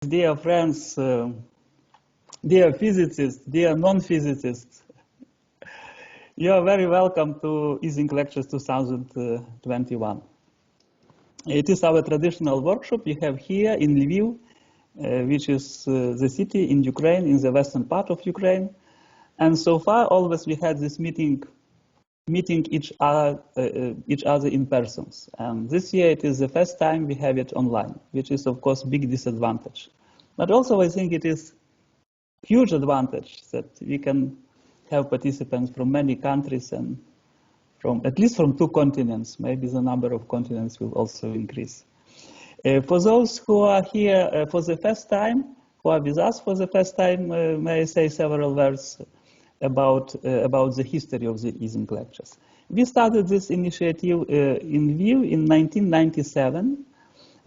Dear friends, dear physicists, dear non-physicists, you are very welcome to Ising Lectures 2021. It is our traditional workshop we have here in Lviv, which is the city in Ukraine, in the western part of Ukraine. And so far, always we had this meeting each other in persons. And this year it is the first time we have it online, which is of course big disadvantage. But also I think it is huge advantage that we can have participants from many countries and from at least from 2 continents. Maybe the number of continents will also increase. For those who are here for the first time, who are with us for the first time, may I say several words about the history of the Ising lectures. We started this initiative in Lviv in 1997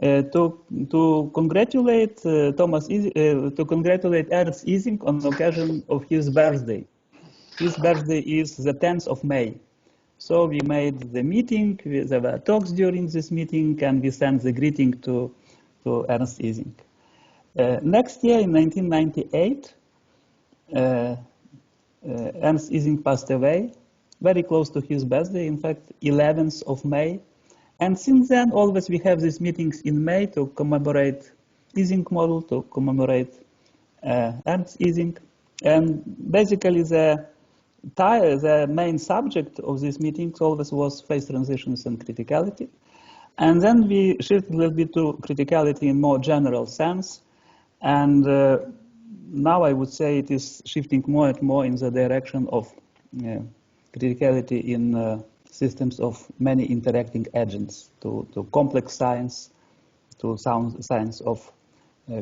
to congratulate to congratulate Ernst Ising on the occasion of his birthday. His birthday is the 10th of May. So we made the meeting, there were talks during this meeting, and we sent the greeting to Ernst Ising. Next year, in 1998, Ernst Ising passed away, very close to his birthday, in fact, 11th of May. And since then, always we have these meetings in May to commemorate Ising model, to commemorate Ernst Ising. And basically the main subject of these meetings always was phase transitions and criticality. And then we shifted a little bit to criticality in more general sense. And now I would say it is shifting more and more in the direction of criticality in systems of many interacting agents, to complex science, to science of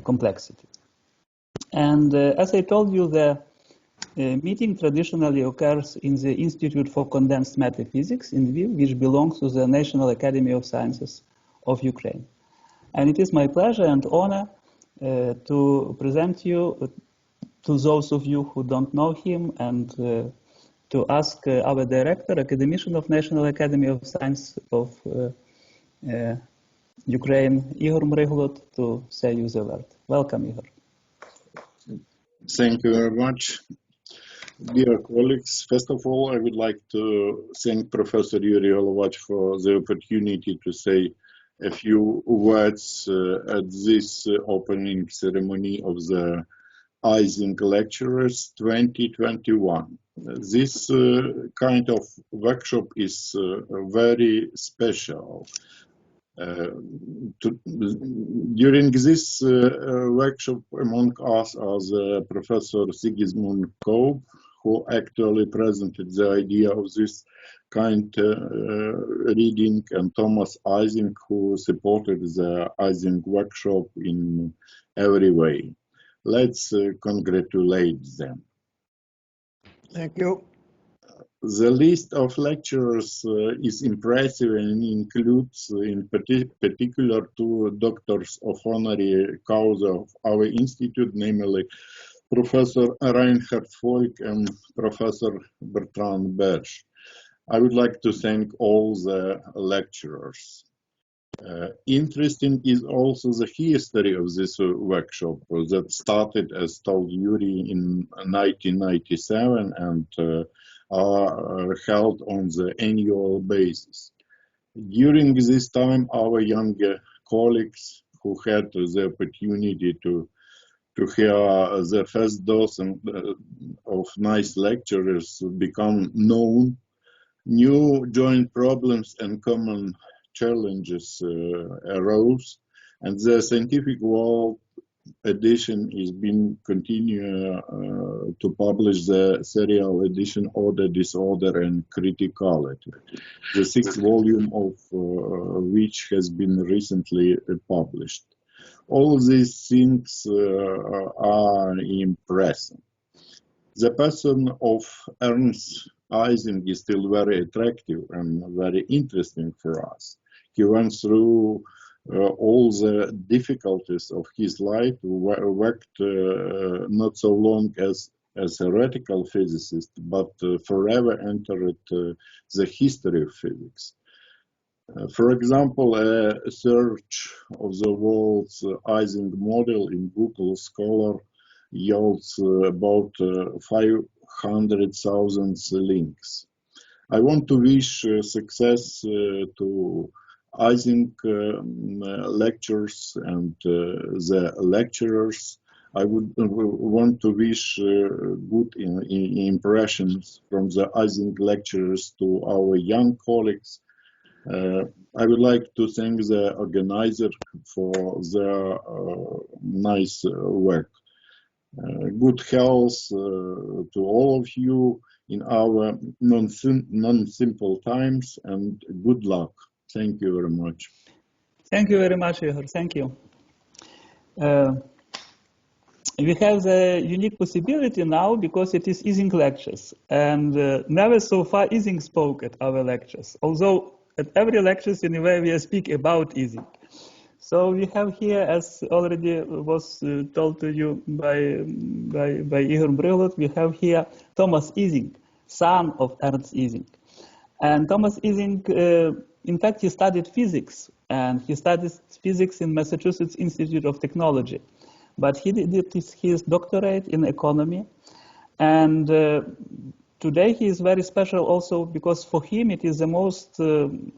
complexity. And as I told you, the meeting traditionally occurs in the Institute for Condensed Matter Physics in Lviv, which belongs to the National Academy of Sciences of Ukraine. And it is my pleasure and honor to present you to those of you who don't know him and to ask our director, academician of National Academy of Science of Ukraine, Igor Mreglot, to say you the word. Welcome, Igor. Thank you very much. Dear colleagues, first of all, I would like to thank Professor Yuri Olovach for the opportunity to say a few words at this opening ceremony of the Ising Lecturers 2021. This kind of workshop is very special. During this workshop, among us are the Professor Sigismund Koop, who actually presented the idea of this kind reading, and Thomas Ising, who supported the Ising workshop in every way. Let's congratulate them. Thank you. The list of lecturers is impressive and includes in particular 2 doctors of honorary causa of our institute, namely Professor Reinhard Voigt and Professor Bertrand Berge. I would like to thank all the lecturers. Interesting is also the history of this workshop that started, as told Yuri, in 1997 and are held on the annual basis. During this time, our younger colleagues who had the opportunity to hear the first dose of nice lecturers become known, new joint problems and common challenges arose, and the scientific world edition is being continue to publish the serial edition Order, Disorder and Criticality, the 6th volume of which has been recently published. All these things are impressive. The person of Ernst Ising is still very attractive and very interesting for us. He went through all the difficulties of his life, worked not so long as a theoretical physicist, but forever entered the history of physics. For example, a search of the world's Ising model in Google Scholar yields about 500,000 links. I want to wish success to Ising lectures and the lecturers. I would want to wish good impressions from the Ising lecturers to our young colleagues. I would like to thank the organizer for their nice work. Good health to all of you in our non-simple times, and good luck. Thank you very much. Thank you very much, Igor. Thank you. We have the unique possibility now because it is Ising lectures, and never so far Ising spoke at our lectures, although at every lectures in a way we speak about Ising. So we have here, as already was told to you by Igor Brilot, we have here Thomas Ising, son of Ernst Ising. And Thomas Ising, in fact, he studied physics, and he studied physics in Massachusetts Institute of Technology. But he did his doctorate in economy, and today he is very special also because for him it is the most,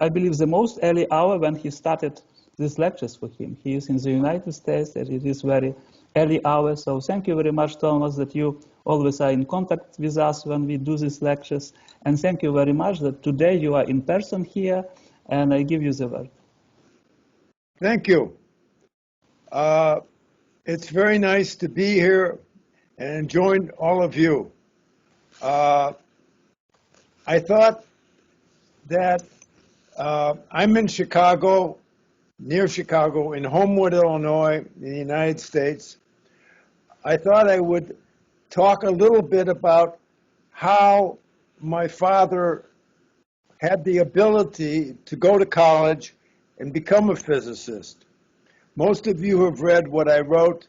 I believe, the most early hour when he started these lectures for him. He is in the United States, and it is very early hour. So thank you very much, Thomas, that you always are in contact with us when we do these lectures. And thank you very much that today you are in person here, and I give you the word. Thank you. It's very nice to be here and join all of you. I thought that I'm in Chicago, near Chicago, in Homewood, Illinois, in the United States. I thought I would talk a little bit about how my father had the ability to go to college and become a physicist. Most of you have read what I wrote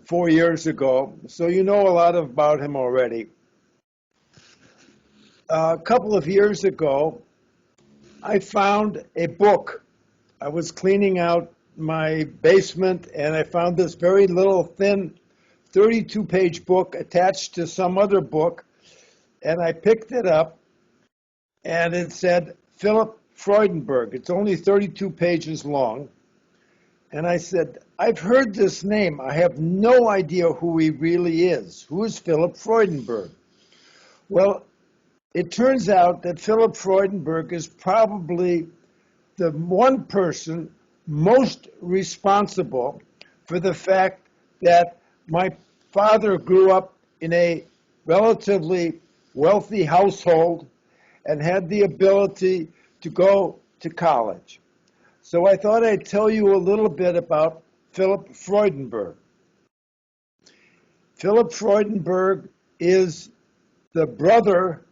4 years ago, so you know a lot about him already. A couple of years ago, I found a book. I was cleaning out my basement, and I found this very little thin 32-page book attached to some other book, and I picked it up, and it said Philip Freudenberg. It's only 32 pages long. And I said, I've heard this name. I have no idea who he really is. Who is Philip Freudenberg? Well, it turns out that Philip Freudenberg is probably the one person most responsible for the fact that my father grew up in a relatively wealthy household and had the ability to go to college. So I thought I'd tell you a little bit about Philip Freudenberg. Philip Freudenberg is the brother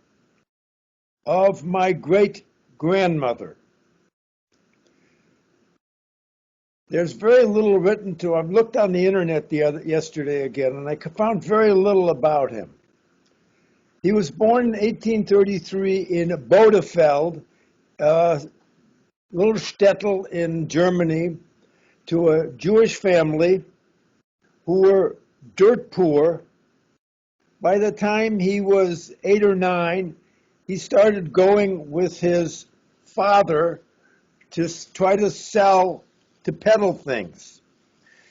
of my great-grandmother. There's very little written to him. I looked on the internet yesterday again, and I found very little about him. He was born in 1833 in Bodefeld, little shtetl in Germany, to a Jewish family who were dirt poor. By the time he was 8 or 9, he started going with his father to try to sell, to peddle things.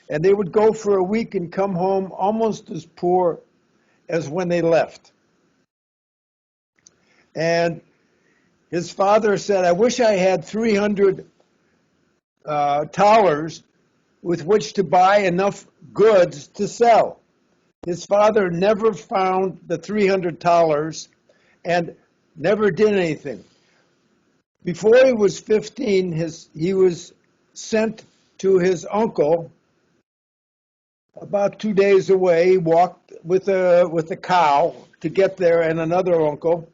And they would go for a week and come home almost as poor as when they left. And his father said, I wish I had 300 thalers with which to buy enough goods to sell. His father never found the 300 thalers and never did anything. Before he was 15, he was sent to his uncle about 2 days away. He walked with a cow to get there, and another uncle.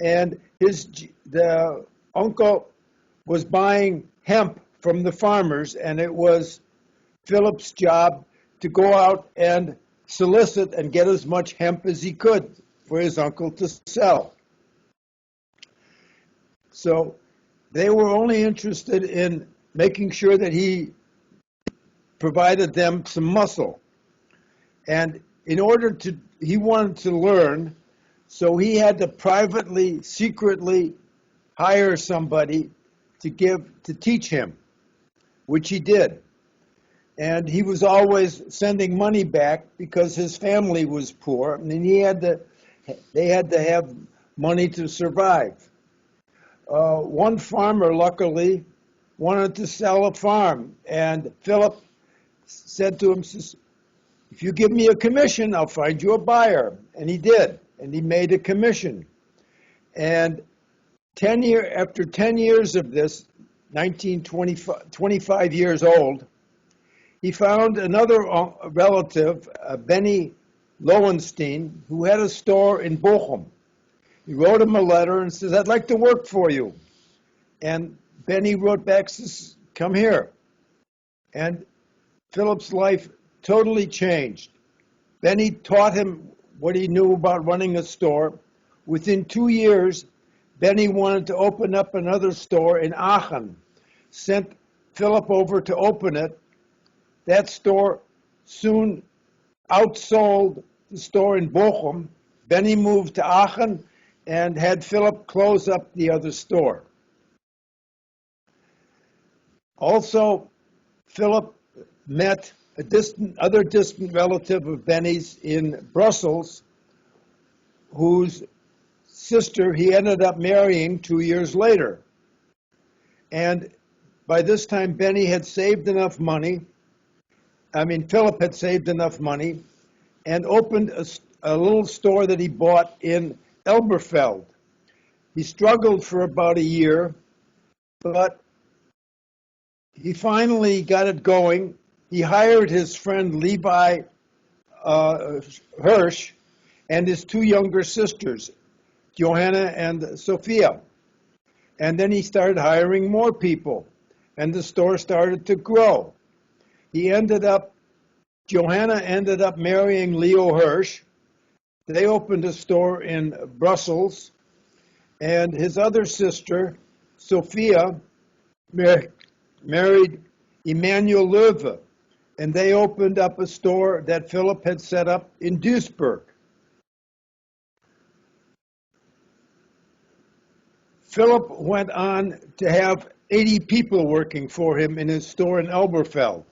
And the uncle was buying hemp from the farmers, and it was Philip's job to go out and solicit and get as much hemp as he could for his uncle to sell. So they were only interested in making sure that he provided them some muscle. And in order to, he wanted to learn, so he had to privately, secretly hire somebody to teach him, which he did. And he was always sending money back because his family was poor, and they had to have money to survive. One farmer, luckily, wanted to sell a farm, and Philip said to him, "If you give me a commission, I'll find you a buyer." And he did, and he made a commission. And after 10 years of this, 25 years old, he found another relative, Benny Lowenstein, who had a store in Bochum. He wrote him a letter and says, "I'd like to work for you." And Benny wrote back, says, "Come here." And Philip's life totally changed. Benny taught him what he knew about running a store. Within 2 years, Benny wanted to open up another store in Aachen, sent Philip over to open it. That store soon outsold the store in Bochum. Benny moved to Aachen and had Philip close up the other store. Also, Philip met other distant relative of Benny's in Brussels, whose sister he ended up marrying 2 years later. And by this time, Philip had saved enough money and opened a little store that he bought in Elberfeld. He struggled for about a year, but he finally got it going. He hired his friend Levi Hirsch and his 2 younger sisters, Johanna and Sophia. And then he started hiring more people, and the store started to grow. Johanna ended up marrying Leo Hirsch. They opened a store in Brussels, and his other sister, Sophia, married Emmanuel Löwe, and they opened up a store that Philip had set up in Duisburg. Philip went on to have 80 people working for him in his store in Elberfeld.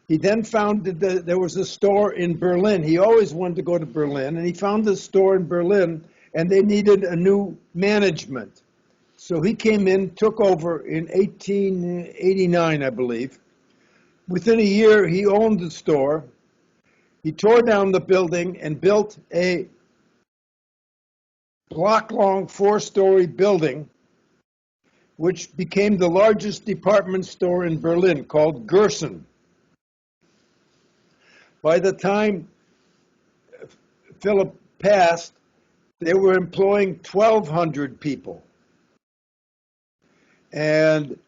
He then found that there was a store in Berlin. He always wanted to go to Berlin, and he found this store in Berlin, and they needed a new management. So he came in, took over in 1889, I believe. Within a year, he owned the store. He tore down the building and built a block-long 4-story building, which became the largest department store in Berlin, called Gerson. By the time Philip passed, they were employing 1,200 people. And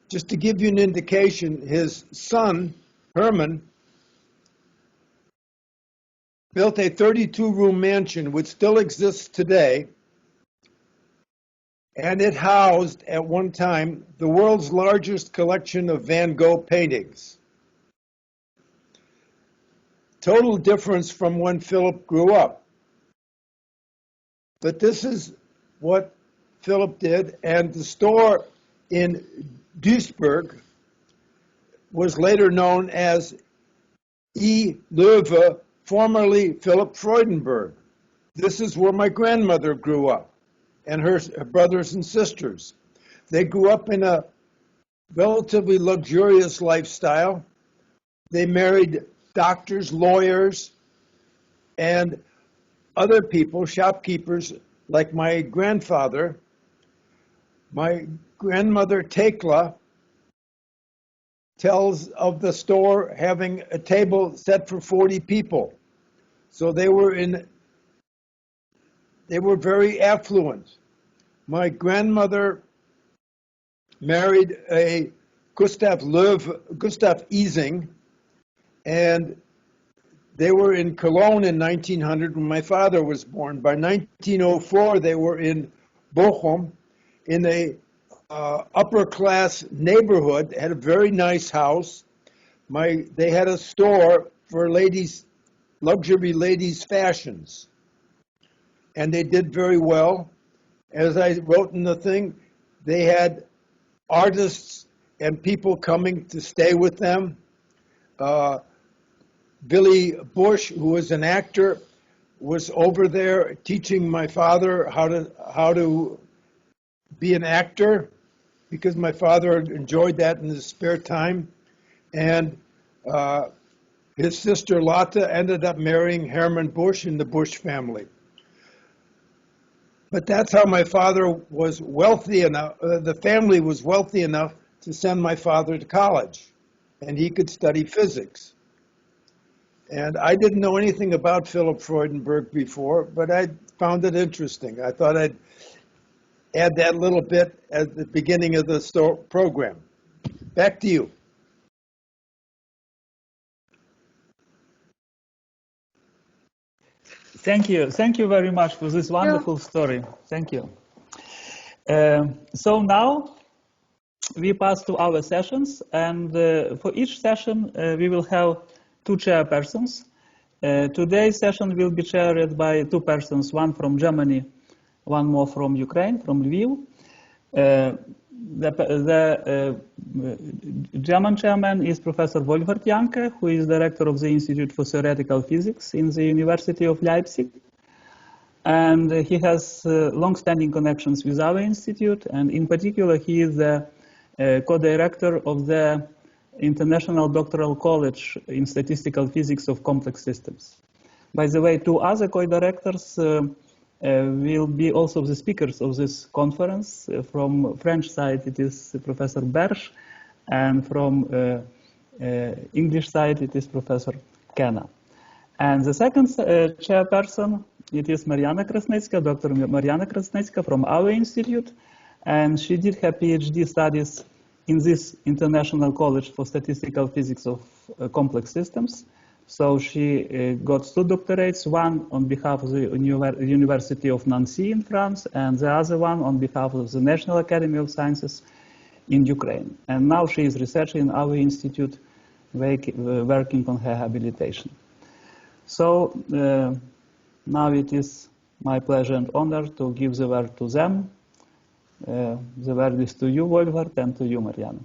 just to give you an indication, his son, Herman, built a 32-room mansion, which still exists today, and it housed, at one time, the world's largest collection of Van Gogh paintings. Total difference from when Philip grew up. But this is what Philip did, and the store in Duisburg was later known as E. Löwe, formerly Philip Freudenberg. This is where my grandmother grew up, and her brothers and sisters. They grew up in a relatively luxurious lifestyle. They married doctors, lawyers, and other people, shopkeepers, like my grandfather. My grandmother, Tekla, tells of the store having a table set for 40 people. So they were very affluent. My grandmother married a Gustav Ising, and they were in Cologne in 1900 when my father was born. By 1904, they were in Bochum, in a upper class neighborhood, had a very nice house. They had a store for ladies, luxury ladies fashions, and they did very well. As I wrote in the thing, they had artists and people coming to stay with them. Billy Bush, who was an actor, was over there teaching my father how to be an actor, because my father enjoyed that in his spare time. And his sister Lotta ended up marrying Herman Bush in the Bush family. But that's how my father was wealthy enough, the family was wealthy enough to send my father to college, and he could study physics. And I didn't know anything about Philip Freudenberg before, but I found it interesting. I thought I'd add that little bit at the beginning of the program. Back to you. Thank you. Thank you very much for this wonderful story. Thank you. So now we pass to our sessions, and for each session we will have two chairpersons. Today's session will be chaired by two persons, one from Germany, one more from Ukraine, from Lviv. The German chairman is Professor Wolfgang Janke, who is director of the Institute for Theoretical Physics in the University of Leipzig. And he has long-standing connections with our institute, and in particular, he is the co-director of the International Doctoral College in Statistical Physics of Complex Systems. By the way, two other co-directors will be also the speakers of this conference. From French side, it is Professor Berge, and from English side, it is Professor Kenna. And the second chairperson, it is Mariana Krasnetska, Dr. Mariana Krasnetska from our institute, and she did her PhD studies in this International College for Statistical Physics of Complex Systems. So she got two doctorates, one on behalf of the University of Nancy in France, and the other one on behalf of the National Academy of Sciences in Ukraine. And now she is researching in our institute, working on her habilitation. So now it is my pleasure and honor to give the word to them. The word is to you, Wolfgang, and to you, Mariana.